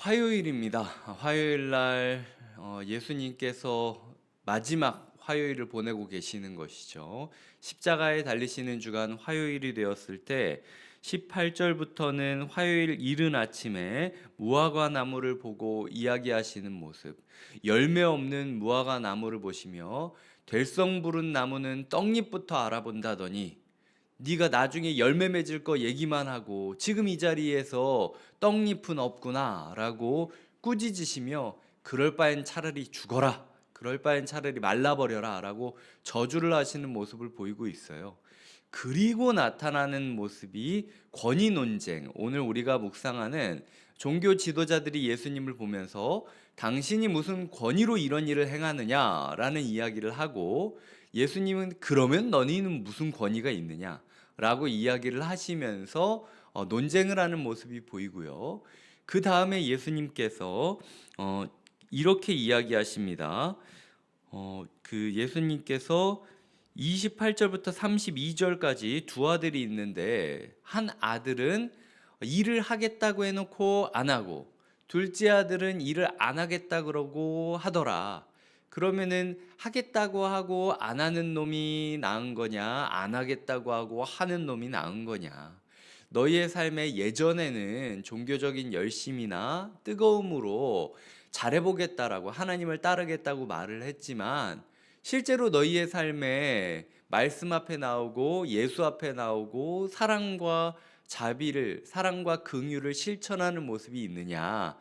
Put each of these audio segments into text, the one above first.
화요일입니다. 화요일 날 예수님께서 마지막 화요일을 보내고 계시는 것이죠. 십자가에 달리시는 주간 화요일이 되었을 때 18절부터는 화요일 이른 아침에 무화과 나무를 보고 이야기하시는 모습, 열매 없는 무화과 나무를 보시며 될성 부른 나무는 떡잎부터 알아본다더니 네가 나중에 열매 맺을 거 얘기만 하고 지금 이 자리에서 떡잎은 없구나라고 꾸짖으시며 그럴 바엔 차라리 죽어라. 그럴 바엔 차라리 말라버려라라고 저주를 하시는 모습을 보이고 있어요. 그리고 나타나는 모습이 권위 논쟁. 오늘 우리가 묵상하는 종교 지도자들이 예수님을 보면서 당신이 무슨 권위로 이런 일을 행하느냐라는 이야기를 하고 예수님은 그러면 너희는 무슨 권위가 있느냐 라고 이야기를 하시면서 논쟁을 하는 모습이 보이고요. 그 다음에 예수님께서 이렇게 이야기하십니다. 예수님께서 28절부터 32절까지 두 아들이 있는데 한 아들은 일을 하겠다고 해놓고 안 하고 둘째 아들은 일을 안 하겠다 그러고 하더라. 그러면은 하겠다고 하고 안 하는 놈이 나은 거냐, 안 하겠다고 하고 하는 놈이 나은 거냐. 너희의 삶에 예전에는 종교적인 열심이나 뜨거움으로 잘해보겠다라고 하나님을 따르겠다고 말을 했지만 실제로 너희의 삶에 말씀 앞에 나오고 예수 앞에 나오고 사랑과 자비를, 사랑과 긍휼을 실천하는 모습이 있느냐?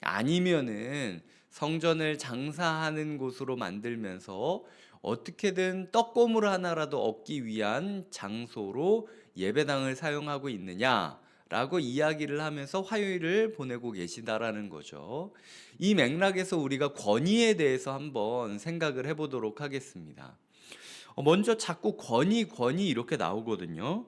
아니면은 성전을 장사하는 곳으로 만들면서 어떻게든 떡고물 하나라도 얻기 위한 장소로 예배당을 사용하고 있느냐라고 이야기를 하면서 화요일을 보내고 계시다라는 거죠. 이 맥락에서 우리가 권위에 대해서 한번 생각을 해보도록 하겠습니다. 먼저 자꾸 권위 이렇게 나오거든요.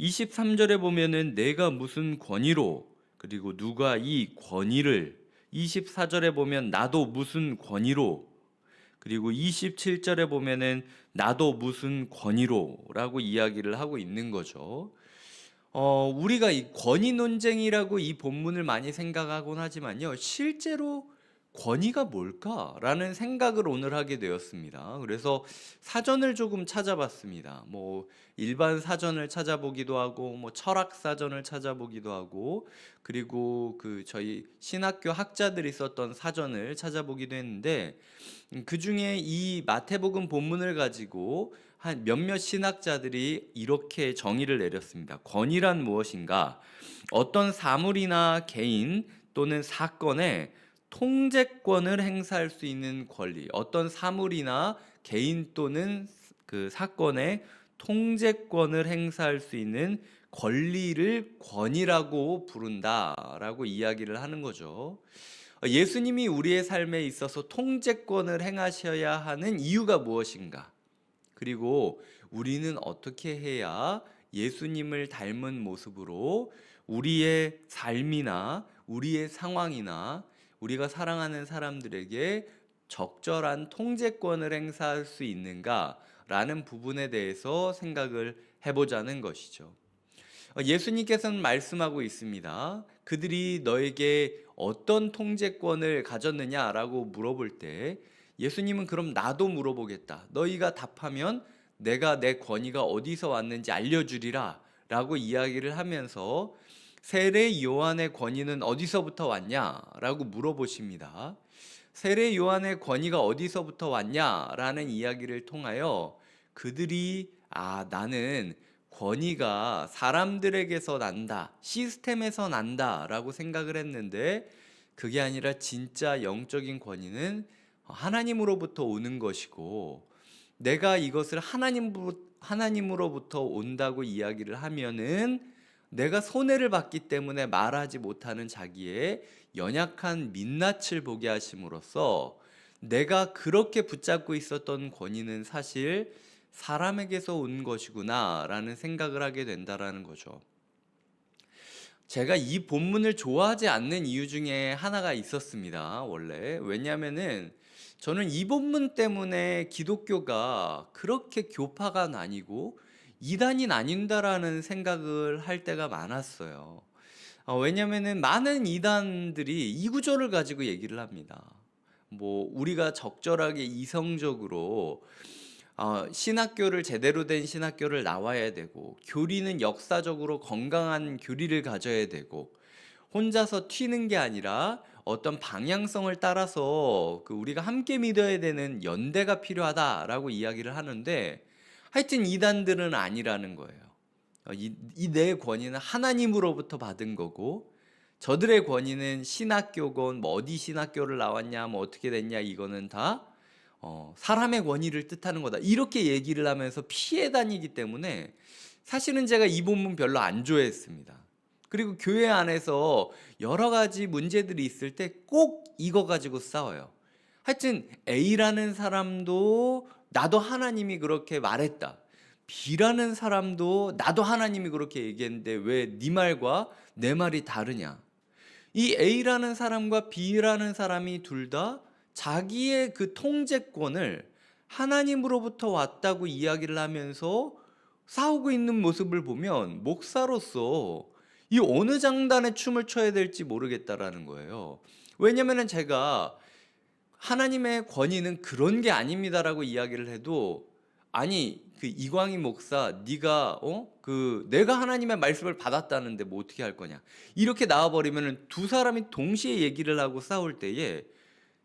23절에 보면은 내가 무슨 권위로, 그리고 누가 이 권위를, 24절에 보면 나도 무슨 권위로, 그리고 27절에 보면은 나도 무슨 권위로라고 이야기를 하고 있는 거죠. 우리가 이 권위 논쟁이라고 이 본문을 많이 생각하곤 하지만요, 실제로 권위가 뭘까라는 생각을 오늘 하게 되었습니다. 그래서 사전을 조금 찾아봤습니다. 뭐 일반 사전을 찾아보기도 하고, 뭐 철학 사전을 찾아보기도 하고, 그리고 저희 신학교 학자들이 썼던 사전을 찾아보기도 했는데, 그 중에 이 마태복음 본문을 가지고 한 몇몇 신학자들이 이렇게 정의를 내렸습니다. 권위란 무엇인가? 어떤 사물이나 개인 또는 사건에 통제권을 행사할 수 있는 권리, 어떤 사물이나 개인 또는 그 사건에 통제권을 행사할 수 있는 권리를 권위라고 부른다라고 이야기를 하는 거죠. 예수님이 우리의 삶에 있어서 통제권을 행하셔야 하는 이유가 무엇인가? 그리고 우리는 어떻게 해야 예수님을 닮은 모습으로 우리의 삶이나 우리의 상황이나 우리가 사랑하는 사람들에게 적절한 통제권을 행사할 수 있는가라는 부분에 대해서 생각을 해보자는 것이죠. 예수님께서는 말씀하고 있습니다. 그들이 너에게 어떤 통제권을 가졌느냐라고 물어볼 때 예수님은 그럼 나도 물어보겠다. 너희가 답하면 내가 내 권위가 어디서 왔는지 알려주리라 라고 이야기를 하면서 세례 요한의 권위는 어디서부터 왔냐라고 물어보십니다. 세례 요한의 권위가 어디서부터 왔냐라는 이야기를 통하여 그들이 나는 권위가 사람들에게서 난다, 시스템에서 난다 라고 생각을 했는데 그게 아니라 진짜 영적인 권위는 하나님으로부터 오는 것이고 내가 이것을 하나님으로부터 온다고 이야기를 하면은 내가 손해를 받기 때문에 말하지 못하는 자기의 연약한 민낯을 보게 하심으로써 내가 그렇게 붙잡고 있었던 권위는 사실 사람에게서 온 것이구나 라는 생각을 하게 된다라는 거죠. 제가 이 본문을 좋아하지 않는 이유 중에 하나가 있었습니다. 원래 왜냐하면은 저는 이 본문 때문에 기독교가 그렇게 교파가 나뉘고 이단이 나뉜다라는 생각을 할 때가 많았어요. 왜냐면은 많은 이단들이 이 구조를 가지고 얘기를 합니다. 뭐 우리가 적절하게 이성적으로 신학교를 제대로 된 신학교를 나와야 되고, 교리는 역사적으로 건강한 교리를 가져야 되고, 혼자서 튀는 게 아니라 어떤 방향성을 따라서 우리가 함께 믿어야 되는 연대가 필요하다라고 이야기를 하는데, 하여튼 이단들은 아니라는 거예요. 이 내 권위는 하나님으로부터 받은 거고, 저들의 권위는 신학교건 뭐 어디 신학교를 나왔냐 뭐 어떻게 됐냐, 이거는 다 사람의 권위를 뜻하는 거다, 이렇게 얘기를 하면서 피해 다니기 때문에 사실은 제가 이 본문 별로 안 좋아했습니다. 그리고 교회 안에서 여러 가지 문제들이 있을 때 꼭 이거 가지고 싸워요. 하여튼 A라는 사람도 나도 하나님이 그렇게 말했다, B라는 사람도 나도 하나님이 그렇게 얘기했는데 왜 네 말과 내 말이 다르냐. 이 A라는 사람과 B라는 사람이 둘 다 자기의 그 통제권을 하나님으로부터 왔다고 이야기를 하면서 싸우고 있는 모습을 보면 목사로서 이 어느 장단의 춤을 춰야 될지 모르겠다라는 거예요. 왜냐면은 제가 하나님의 권위는 그런 게 아닙니다라고 이야기를 해도, 아니 이광희 목사, 네가 내가 하나님의 말씀을 받았다는데 뭐 어떻게 할 거냐, 이렇게 나와버리면은 두 사람이 동시에 얘기를 하고 싸울 때에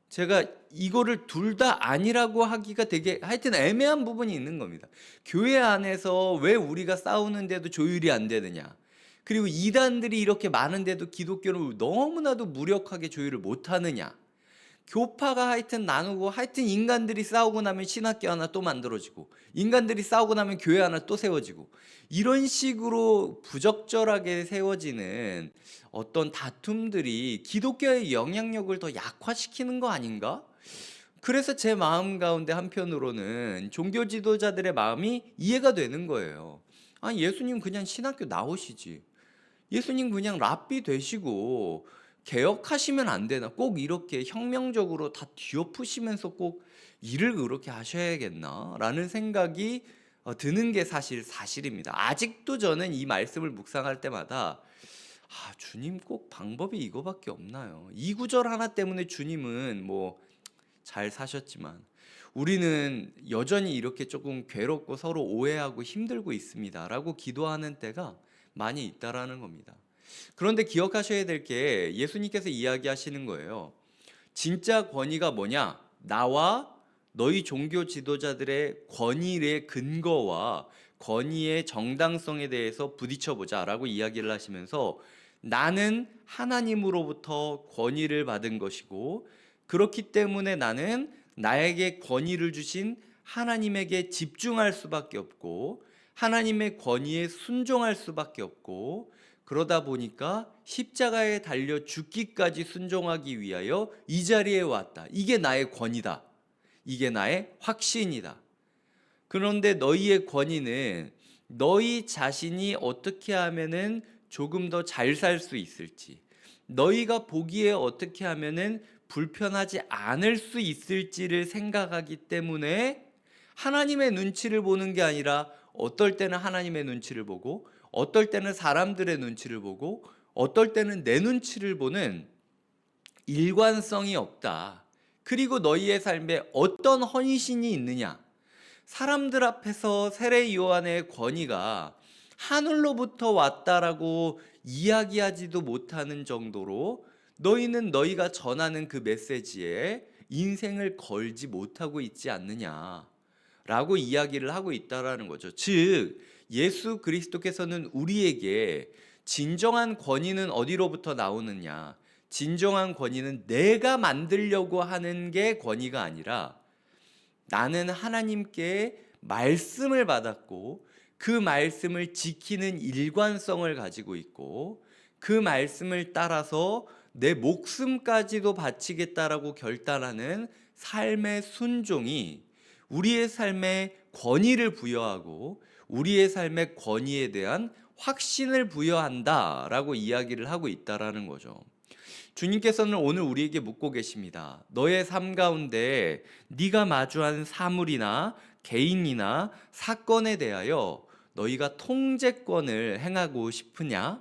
제가 이거를 둘 다 아니라고 하기가 되게 하여튼 애매한 부분이 있는 겁니다. 교회 안에서 왜 우리가 싸우는데도 조율이 안 되느냐, 그리고 이단들이 이렇게 많은데도 기독교를 너무나도 무력하게 조율을 못 하느냐, 교파가 하여튼 나누고, 하여튼 인간들이 싸우고 나면 신학교 하나 또 만들어지고, 인간들이 싸우고 나면 교회 하나 또 세워지고, 이런 식으로 부적절하게 세워지는 어떤 다툼들이 기독교의 영향력을 더 약화시키는 거 아닌가? 그래서 제 마음 가운데 한편으로는 종교 지도자들의 마음이 이해가 되는 거예요. 예수님 그냥 신학교 나오시지, 예수님 그냥 랍비 되시고 개혁하시면 안 되나, 꼭 이렇게 혁명적으로 다 뒤엎으시면서 꼭 일을 그렇게 하셔야겠나 라는 생각이 드는 게 사실입니다. 아직도 저는 이 말씀을 묵상할 때마다 주님 꼭 방법이 이거밖에 없나요? 이 구절 하나 때문에 주님은 뭐 잘 사셨지만 우리는 여전히 이렇게 조금 괴롭고 서로 오해하고 힘들고 있습니다 라고 기도하는 때가 많이 있다라는 겁니다. 그런데 기억하셔야 될 게, 예수님께서 이야기하시는 거예요. 진짜 권위가 뭐냐? 나와 너희 종교 지도자들의 권위의 근거와 권위의 정당성에 대해서 부딪혀보자 라고 이야기를 하시면서, 나는 하나님으로부터 권위를 받은 것이고, 그렇기 때문에 나는 나에게 권위를 주신 하나님에게 집중할 수밖에 없고, 하나님의 권위에 순종할 수밖에 없고, 그러다 보니까 십자가에 달려 죽기까지 순종하기 위하여 이 자리에 왔다. 이게 나의 권위다. 이게 나의 확신이다. 그런데 너희의 권위는 너희 자신이 어떻게 하면은 조금 더 잘 살 수 있을지, 너희가 보기에 어떻게 하면은 불편하지 않을 수 있을지를 생각하기 때문에 하나님의 눈치를 보는 게 아니라, 어떨 때는 하나님의 눈치를 보고, 어떨 때는 사람들의 눈치를 보고, 어떨 때는 내 눈치를 보는 일관성이 없다. 그리고 너희의 삶에 어떤 헌신이 있느냐, 사람들 앞에서 세례 요한의 권위가 하늘로부터 왔다라고 이야기하지도 못하는 정도로 너희는 너희가 전하는 그 메시지에 인생을 걸지 못하고 있지 않느냐라고 이야기를 하고 있다라는 거죠. 즉 예수 그리스도께서는 우리에게 진정한 권위는 어디로부터 나오느냐, 진정한 권위는 내가 만들려고 하는 게 권위가 아니라, 나는 하나님께 말씀을 받았고 그 말씀을 지키는 일관성을 가지고 있고, 그 말씀을 따라서 내 목숨까지도 바치겠다라고 결단하는 삶의 순종이 우리의 삶에 권위를 부여하고 우리의 삶의 권위에 대한 확신을 부여한다라고 이야기를 하고 있다라는 거죠. 주님께서는 오늘 우리에게 묻고 계십니다. 너의 삶 가운데 네가 마주한 사물이나 개인이나 사건에 대하여 너희가 통제권을 행하고 싶으냐?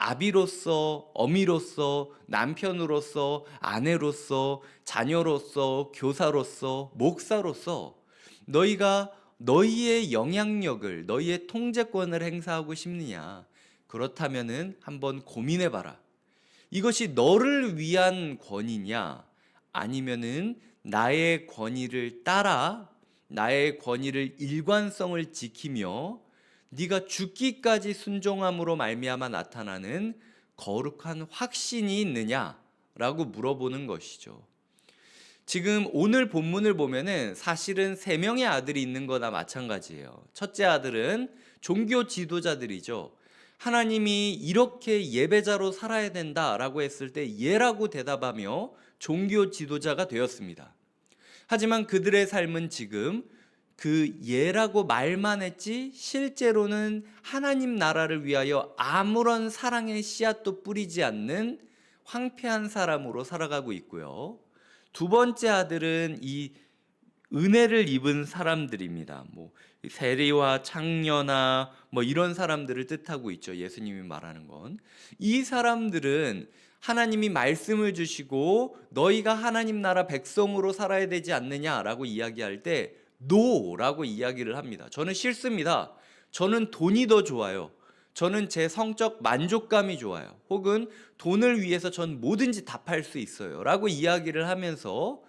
아비로서, 어미로서, 남편으로서, 아내로서, 자녀로서, 교사로서, 목사로서 너희가 너희의 영향력을, 너희의 통제권을 행사하고 싶느냐? 그렇다면은 한번 고민해 봐라. 이것이 너를 위한 권위냐? 아니면은 나의 권위를 따라 나의 권위를 일관성을 지키며 네가 죽기까지 순종함으로 말미암아 나타나는 거룩한 확신이 있느냐라고 물어보는 것이죠. 지금 오늘 본문을 보면은 사실은 세 명의 아들이 있는 거나 마찬가지예요. 첫째 아들은 종교 지도자들이죠. 하나님이 이렇게 예배자로 살아야 된다라고 했을 때 예라고 대답하며 종교 지도자가 되었습니다. 하지만 그들의 삶은 지금 그 예라고 말만 했지 실제로는 하나님 나라를 위하여 아무런 사랑의 씨앗도 뿌리지 않는 황폐한 사람으로 살아가고 있고요. 두 번째 아들은 이 은혜를 입은 사람들입니다. 세리와 창녀나 이런 사람들을 뜻하고 있죠. 예수님이 말하는 건. 이 사람들은 하나님이 말씀을 주시고 너희가 하나님 나라 백성으로 살아야 되지 않느냐라고 이야기할 때 노라고 이야기를 합니다. 저는 싫습니다. 저는 돈이 더 좋아요. 저는 제 성적 만족감이 좋아요. 혹은 돈을 위해서 전 뭐든지 다 팔 수 있어요 라고 이야기를 하면서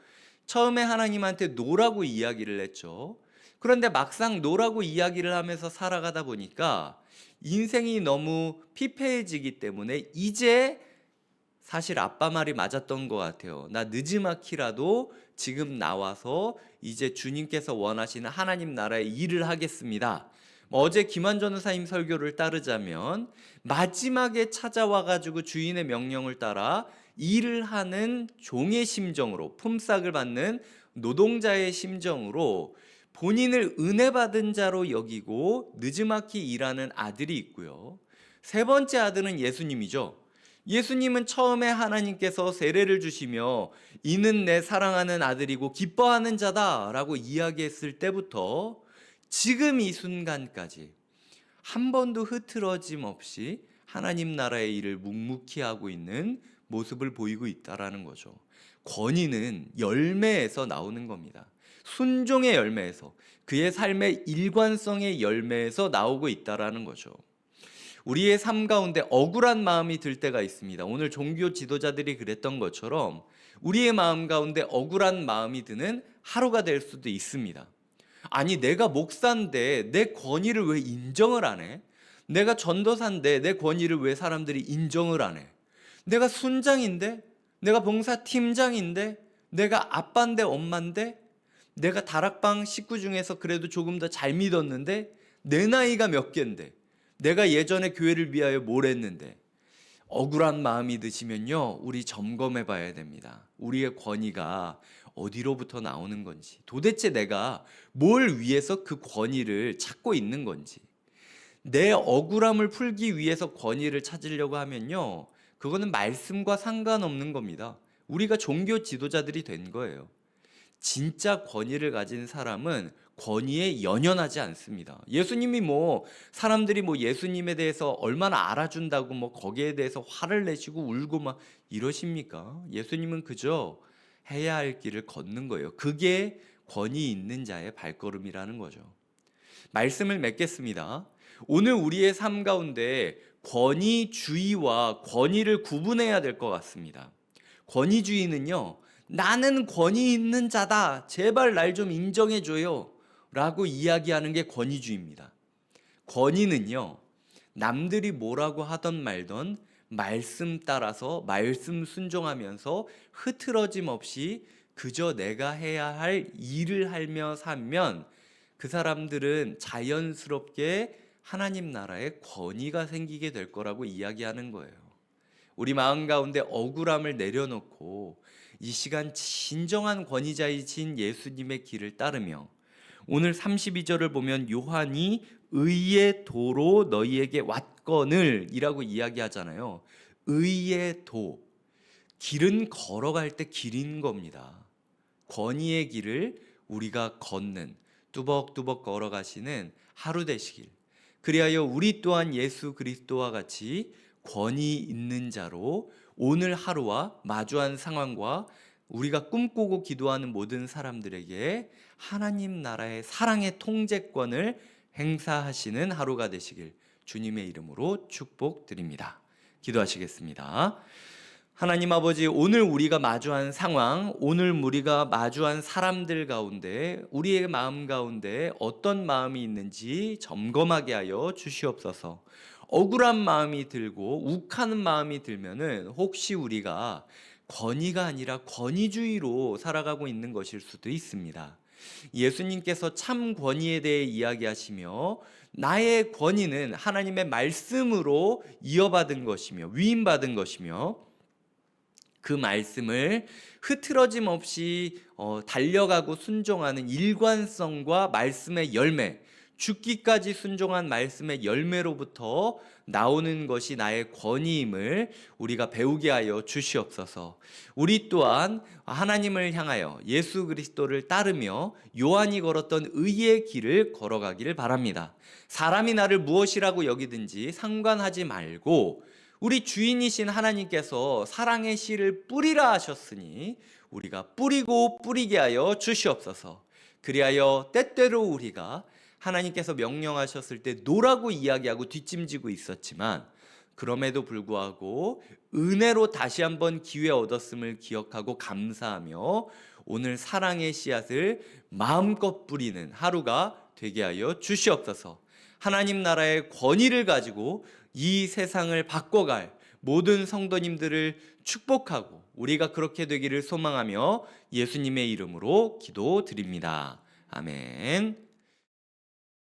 처음에 하나님한테 노라고 이야기를 했죠. 그런데 막상 노라고 이야기를 하면서 살아가다 보니까 인생이 너무 피폐해지기 때문에 이제 사실 아빠 말이 맞았던 것 같아요. 나 느지막이라도 지금 나와서 이제 주님께서 원하시는 하나님 나라의 일을 하겠습니다. 어제 김환 전사님 설교를 따르자면 마지막에 찾아와가지고 주인의 명령을 따라 일을 하는 종의 심정으로, 품삯을 받는 노동자의 심정으로 본인을 은혜 받은 자로 여기고 느지막이 일하는 아들이 있고요. 세 번째 아들은 예수님이죠. 예수님은 처음에 하나님께서 세례를 주시며 이는 내 사랑하는 아들이고 기뻐하는 자다라고 이야기했을 때부터 지금 이 순간까지 한 번도 흐트러짐 없이 하나님 나라의 일을 묵묵히 하고 있는 모습을 보이고 있다라는 거죠. 권위는 열매에서 나오는 겁니다. 순종의 열매에서, 그의 삶의 일관성의 열매에서 나오고 있다라는 거죠. 우리의 삶 가운데 억울한 마음이 들 때가 있습니다. 오늘 종교 지도자들이 그랬던 것처럼 우리의 마음 가운데 억울한 마음이 드는 하루가 될 수도 있습니다. 아니, 내가 목사인데 내 권위를 왜 인정을 안 해? 내가 전도사인데 내 권위를 왜 사람들이 인정을 안 해? 내가 순장인데? 내가 봉사팀장인데? 내가 아빠인데 엄마인데? 내가 다락방 식구 중에서 그래도 조금 더 잘 믿었는데? 내 나이가 몇 갠데? 내가 예전에 교회를 위하여 뭘 했는데? 억울한 마음이 드시면요, 우리 점검해 봐야 됩니다. 우리의 권위가 어디로부터 나오는 건지, 도대체 내가 뭘 위해서 그 권위를 찾고 있는 건지. 내 억울함을 풀기 위해서 권위를 찾으려고 하면요, 그거는 말씀과 상관없는 겁니다. 우리가 종교 지도자들이 된 거예요. 진짜 권위를 가진 사람은 권위에 연연하지 않습니다. 예수님이 사람들이 예수님에 대해서 얼마나 알아준다고 거기에 대해서 화를 내시고 울고 막 이러십니까? 예수님은 그저 해야 할 길을 걷는 거예요. 그게 권위 있는 자의 발걸음이라는 거죠. 말씀을 맺겠습니다. 오늘 우리의 삶 가운데 권위주의와 권위를 구분해야 될 것 같습니다. 권위주의는요, 나는 권위 있는 자다, 제발 날 좀 인정해줘요 라고 이야기하는 게 권위주의입니다. 권위는요, 남들이 뭐라고 하던 말던 말씀 따라서 말씀 순종하면서 흐트러짐 없이 그저 내가 해야 할 일을 하며 살면 그 사람들은 자연스럽게 하나님 나라에 권위가 생기게 될 거라고 이야기하는 거예요. 우리 마음 가운데 억울함을 내려놓고 이 시간 진정한 권위자이신 예수님의 길을 따르며 오늘 32절을 보면 요한이 의의 도로 너희에게 왔거늘 이라고 이야기하잖아요. 의의 도, 길은 걸어갈 때 길인 겁니다. 권위의 길을 우리가 걷는, 뚜벅뚜벅 걸어가시는 하루 되시길, 그리하여 우리 또한 예수 그리스도와 같이 권위 있는 자로 오늘 하루와 마주한 상황과 우리가 꿈꾸고 기도하는 모든 사람들에게 하나님 나라의 사랑의 통제권을 행사하시는 하루가 되시길 주님의 이름으로 축복드립니다. 기도하시겠습니다. 하나님 아버지, 오늘 우리가 마주한 상황, 오늘 우리가 마주한 사람들 가운데 우리의 마음 가운데 어떤 마음이 있는지 점검하게 하여 주시옵소서. 억울한 마음이 들고 욱하는 마음이 들면은 혹시 우리가 권위가 아니라 권위주의로 살아가고 있는 것일 수도 있습니다. 예수님께서 참 권위에 대해 이야기하시며 나의 권위는 하나님의 말씀으로 이어받은 것이며 위임받은 것이며 그 말씀을 흐트러짐 없이 달려가고 순종하는 일관성과 말씀의 열매, 죽기까지 순종한 말씀의 열매로부터 나오는 것이 나의 권위임을 우리가 배우게 하여 주시옵소서. 우리 또한 하나님을 향하여 예수 그리스도를 따르며 요한이 걸었던 의의 길을 걸어가기를 바랍니다. 사람이 나를 무엇이라고 여기든지 상관하지 말고 우리 주인이신 하나님께서 사랑의 씨를 뿌리라 하셨으니 우리가 뿌리고 뿌리게 하여 주시옵소서. 그리하여 때때로 우리가 하나님께서 명령하셨을 때 노라고 이야기하고 뒷짐지고 있었지만 그럼에도 불구하고 은혜로 다시 한번 기회 얻었음을 기억하고 감사하며 오늘 사랑의 씨앗을 마음껏 뿌리는 하루가 되게 하여 주시옵소서. 하나님 나라의 권위를 가지고 이 세상을 바꿔갈 모든 성도님들을 축복하고 우리가 그렇게 되기를 소망하며 예수님의 이름으로 기도드립니다. 아멘.